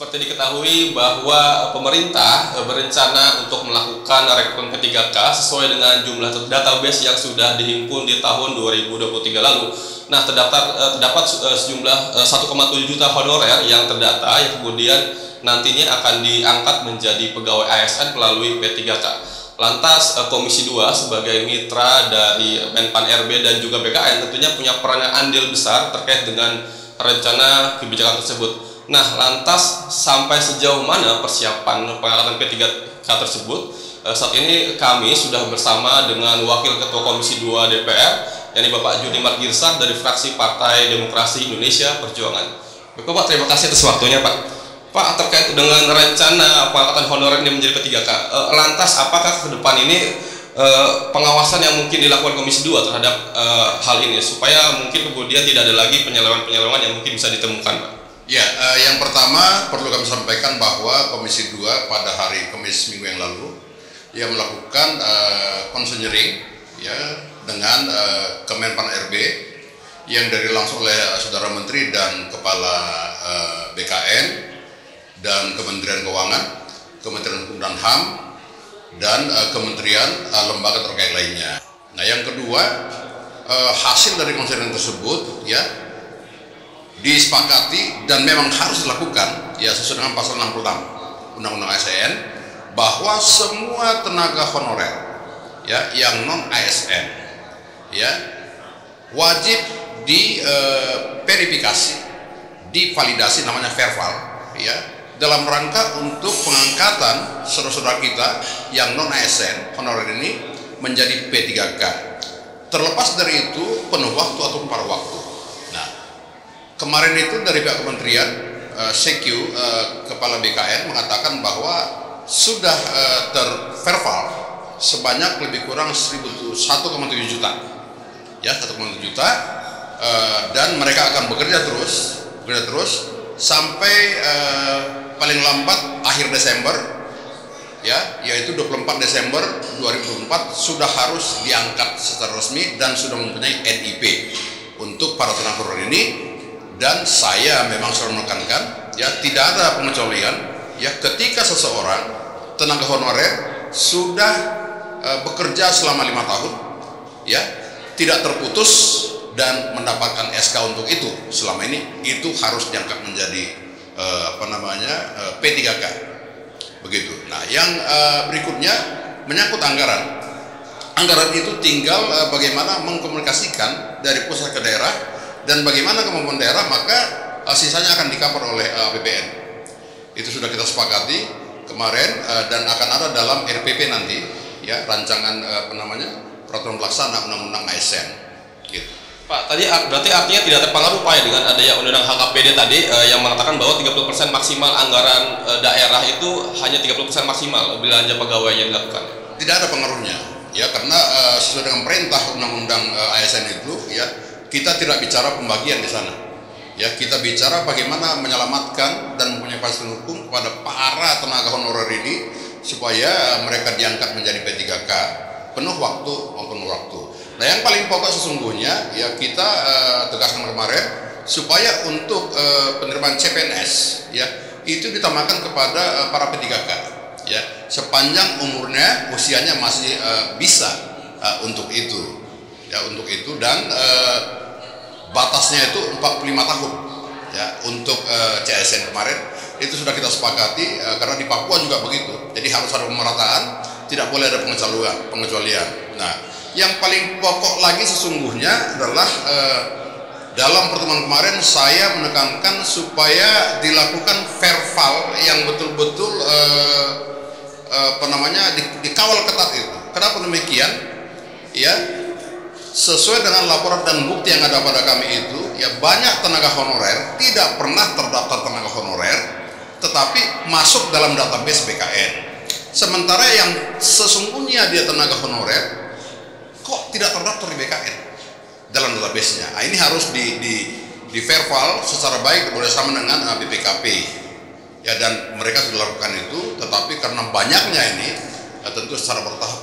Seperti diketahui bahwa pemerintah berencana untuk melakukan rekrutmen P3K sesuai dengan jumlah database yang sudah dihimpun di tahun 2023 lalu. Nah, terdapat sejumlah 1,7 juta honorer yang terdata yang kemudian nantinya akan diangkat menjadi pegawai ASN melalui P3K. Lantas Komisi 2 sebagai mitra dari Menpan RB dan juga BKN tentunya punya peran yang andil besar terkait dengan rencana kebijakan tersebut. Nah, lantas sampai sejauh mana persiapan pengangkatan P3K tersebut? Saat ini kami sudah bersama dengan Wakil Ketua Komisi 2 DPR, yakni Bapak Judimar Girsang dari fraksi Partai Demokrasi Indonesia Perjuangan. Bapak, terima kasih atas waktunya, Pak. Pak, terkait dengan rencana pengangkatan honorer ini menjadi P3K, lantas apakah ke depan ini pengawasan yang mungkin dilakukan Komisi 2 terhadap hal ini supaya mungkin kemudian tidak ada lagi penyelewengan-penyelewengan yang mungkin bisa ditemukan, Pak? Ya, yang pertama perlu kami sampaikan bahwa Komisi 2 pada hari Kamis minggu yang lalu yang melakukan konseling ya dengan Kemenpan RB yang dari langsung oleh Saudara Menteri dan Kepala BKN dan Kementerian Keuangan, Kementerian Hukum dan HAM dan kementerian lembaga terkait lainnya. Nah, yang kedua, hasil dari konseling tersebut ya disepakati dan memang harus dilakukan ya sesuai dengan pasal 66 Undang-Undang ASN bahwa semua tenaga honorer ya yang non ASN ya wajib diverifikasi, divalidasi, namanya verval ya, dalam rangka untuk pengangkatan saudara-saudara kita yang non ASN honorer ini menjadi P3K. Terlepas dari itu penuh waktu atau paruh waktu. Kemarin itu dari pihak kementerian CQ Kepala BKN mengatakan bahwa sudah terverval sebanyak lebih kurang 1,7 juta ya, 1,7 juta dan mereka akan bekerja terus sampai paling lambat akhir Desember ya, yaitu 24 Desember 2024 sudah harus diangkat secara resmi dan sudah mempunyai NIP untuk para tenaga honorer ini. Dan saya memang selalu menekankan ya tidak ada pengecualian ya ketika seseorang tenaga honorer sudah bekerja selama 5 tahun ya tidak terputus dan mendapatkan SK untuk itu selama ini, itu harus diangkat menjadi P3K begitu. Nah, yang berikutnya menyangkut anggaran itu tinggal bagaimana mengkomunikasikan dari pusat ke daerah dan bagaimana kemampuan daerah, maka sisanya akan di-cover oleh APBN. Itu sudah kita sepakati kemarin dan akan ada dalam RPP nanti ya, rancangan peraturan pelaksana undang-undang ASN gitu. Pak, tadi berarti artinya tidak terpengaruh Pak ya dengan adanya undang-undang HKPD tadi yang mengatakan bahwa 30% maksimal anggaran daerah itu hanya 30% maksimal belanja pegawai yang dilakukan. Tidak ada pengaruhnya ya, karena sesuai dengan perintah undang-undang ASN itu ya, kita tidak bicara pembagian di sana ya, kita bicara bagaimana menyelamatkan dan mempunyai kepastian hukum kepada para tenaga honorer ini supaya mereka diangkat menjadi P3K penuh waktu maupun waktu. Nah, yang paling pokok sesungguhnya ya kita tegaskan kemarin supaya untuk penerimaan CPNS ya itu ditambahkan kepada para P3K ya sepanjang umurnya, usianya masih bisa untuk itu ya, untuk itu. Dan batasnya itu 45 tahun ya untuk CSN kemarin itu sudah kita sepakati karena di Papua juga begitu, jadi harus ada pemerataan, tidak boleh ada pengecualian. Nah, yang paling pokok lagi sesungguhnya adalah dalam pertemuan kemarin saya menekankan supaya dilakukan verval yang betul-betul dikawal ketat itu. Kenapa demikian ya? Sesuai dengan laporan dan bukti yang ada pada kami itu ya, banyak tenaga honorer tidak pernah terdaftar tenaga honorer tetapi masuk dalam database BKN, sementara yang sesungguhnya dia tenaga honorer kok tidak terdaftar di BKN dalam database-nya. Nah, ini harus di verval secara baik bersama dengan BPKP ya, dan mereka sudah lakukan itu, tetapi karena banyaknya ini ya, tentu secara bertahap